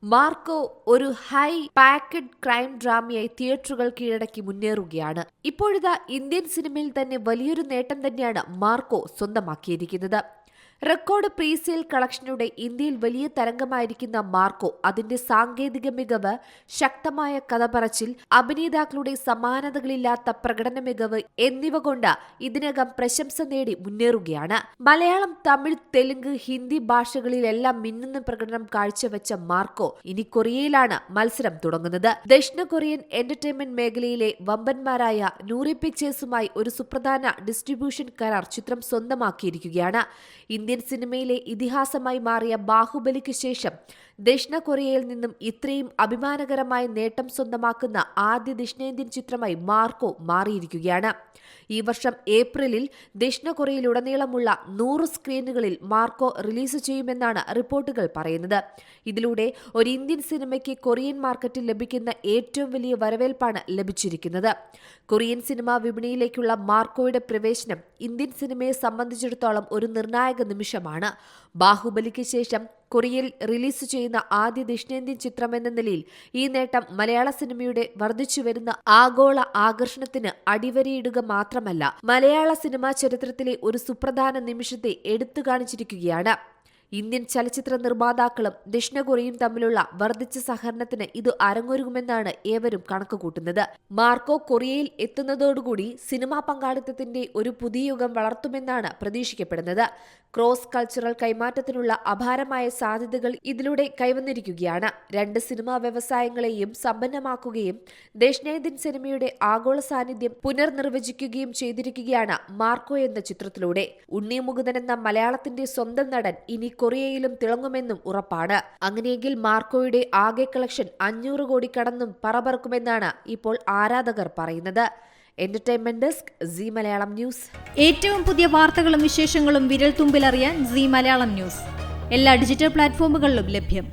Marco ഒരു high packed crime ഡ്രാമയായി തിയേറ്ററുകൾ കീഴടക്കി മുന്നേറുകയാണ്. ഇപ്പോഴിതാ ഇന്ത്യൻ സിനിമയിൽ തന്നെ വലിയൊരു നേട്ടം തന്നെയാണ് മാർക്കോ സ്വന്തമാക്കിയിരിക്കുന്നത്. റെക്കോർഡ് പ്രീസെയിൽ കളക്ഷനുടെ ഇന്ത്യയിൽ വലിയ തരംഗമായിരിക്കുന്ന മാർക്കോ അതിന്റെ സാങ്കേതിക മികവ്, ശക്തമായ കഥ പറച്ചിൽ, അഭിനേതാക്കളുടെ സമാനതകളില്ലാത്ത പ്രകടന മികവ് എന്നിവ കൊണ്ട് ഇതിനകം പ്രശംസ നേടി മുന്നേറുകയാണ്. മലയാളം, തമിഴ്, തെലുങ്ക്, ഹിന്ദി ഭാഷകളിലെല്ലാം മിന്നുന്ന പ്രകടനം കാഴ്ചവെച്ച മാർക്കോ ഇനി കൊറിയയിലാണ് മത്സരം തുടങ്ങുന്നത്. ദക്ഷിണ കൊറിയൻ എന്റർടൈൻമെന്റ് മേഖലയിലെ വമ്പന്മാരായ നൂറി പിക്ചേഴ്സുമായി ഒരു സുപ്രധാന ഡിസ്ട്രിബ്യൂഷൻ കരാർ ചിത്രം സ്വന്തമാക്കിയിരിക്കുകയാണ്. ഇന്ത്യൻ സിനിമയിലെ ഇതിഹാസമായി മാറിയ ബാഹുബലിക്ക് ശേഷം ദക്ഷിണ കൊറിയയിൽ നിന്നും ഇത്രയും അഭിമാനകരമായ നേട്ടം സ്വന്തമാക്കുന്ന ആദ്യ ദക്ഷിണേന്ത്യൻ ചിത്രമായി മാർക്കോ മാറിയിരിക്കുകയാണ്. ഈ വർഷം ഏപ്രിലിൽ ദക്ഷിണ കൊറിയയിലുടനീളമുള്ള 100 സ്ക്രീനുകളിൽ മാർക്കോ റിലീസ് ചെയ്യുമെന്നാണ് റിപ്പോർട്ടുകൾ പറയുന്നത്. ഇതിലൂടെ ഒരു ഇന്ത്യൻ സിനിമയ്ക്ക് കൊറിയൻ മാർക്കറ്റിൽ ലഭിക്കുന്ന ഏറ്റവും വലിയ വരവേൽപ്പാണ് ലഭിച്ചിരിക്കുന്നത്. കൊറിയൻ സിനിമാ വിപണിയിലേക്കുള്ള മാർക്കോയുടെ പ്രവേശനം ഇന്ത്യൻ സിനിമയെ സംബന്ധിച്ചിടത്തോളം ഒരു നിർണായക നിമിഷമാണ്. ബാഹുബലിക്ക് ശേഷം കൊറിയയിൽ റിലീസ് ചെയ്യുന്ന ആദ്യ ദക്ഷിണേന്ത്യൻ ചിത്രമെന്ന നിലയിൽ ഈ നേട്ടം മലയാള സിനിമയുടെ വർദ്ധിച്ചുവരുന്ന ആഗോള ആകർഷണത്തിന് അടിവരയിടുക മാത്രമല്ല, മലയാള സിനിമാ ചരിത്രത്തിലെ ഒരു സുപ്രധാന നിമിഷത്തെ എടുത്തു കാണിച്ചിരിക്കുകയാണ്. ഇന്ത്യൻ ചലച്ചിത്ര നിർമ്മാതാക്കളും ദക്ഷിണ കൊറിയയും തമ്മിലുള്ള വർദ്ധിച്ച സഹകരണത്തിന് ഇത് അരങ്ങൊരുങ്ങുമെന്നാണ് ഏവരും കണക്കുകൂട്ടുന്നത്. മാർക്കോ കൊറിയയിൽ എത്തുന്നതോടുകൂടി സിനിമാ പങ്കാളിത്തത്തിന്റെ ഒരു പുതിയ യുഗം വളർത്തുമെന്നാണ് പ്രതീക്ഷിക്കപ്പെടുന്നത്. ക്രോസ് കൾച്ചറൽ കൈമാറ്റത്തിനുള്ള അപാരമായ സാധ്യതകൾ ഇതിലൂടെ കൈവന്നിരിക്കുകയാണ്. രണ്ട് സിനിമാ വ്യവസായങ്ങളെയും സമ്പന്നമാക്കുകയും ദക്ഷിണേന്ത്യൻ സിനിമയുടെ ആഗോള സാന്നിധ്യം പുനർനിർവചിക്കുകയും ചെയ്തിരിക്കുകയാണ് മാർക്കോ എന്ന ചിത്രത്തിലൂടെ. ഉണ്ണി മുകുന്ദൻ എന്ന മലയാളത്തിന്റെ സ്വന്തം നടൻ ഇനി കൊറിയയിലും തിളങ്ങുമെന്നും ഉറപ്പാണ്. അങ്ങനെയെങ്കിൽ മാർക്കോയുടെ ആകെ കളക്ഷൻ 500 കോടി കടന്നും പറപറക്കുമെന്നാണ് ഇപ്പോൾ ആരാധകർ പറയുന്നത്. Entertainment desk, Zee Malayalam news. ഏറ്റവും പുതിയ വാർത്തകളും വിശേഷങ്ങളും വിരൽ തുമ്പിലറിയാൻ സീ മലയാളം ന്യൂസ് എല്ലാ ഡിജിറ്റൽ പ്ലാറ്റ്ഫോമുകളിലും ലഭ്യം.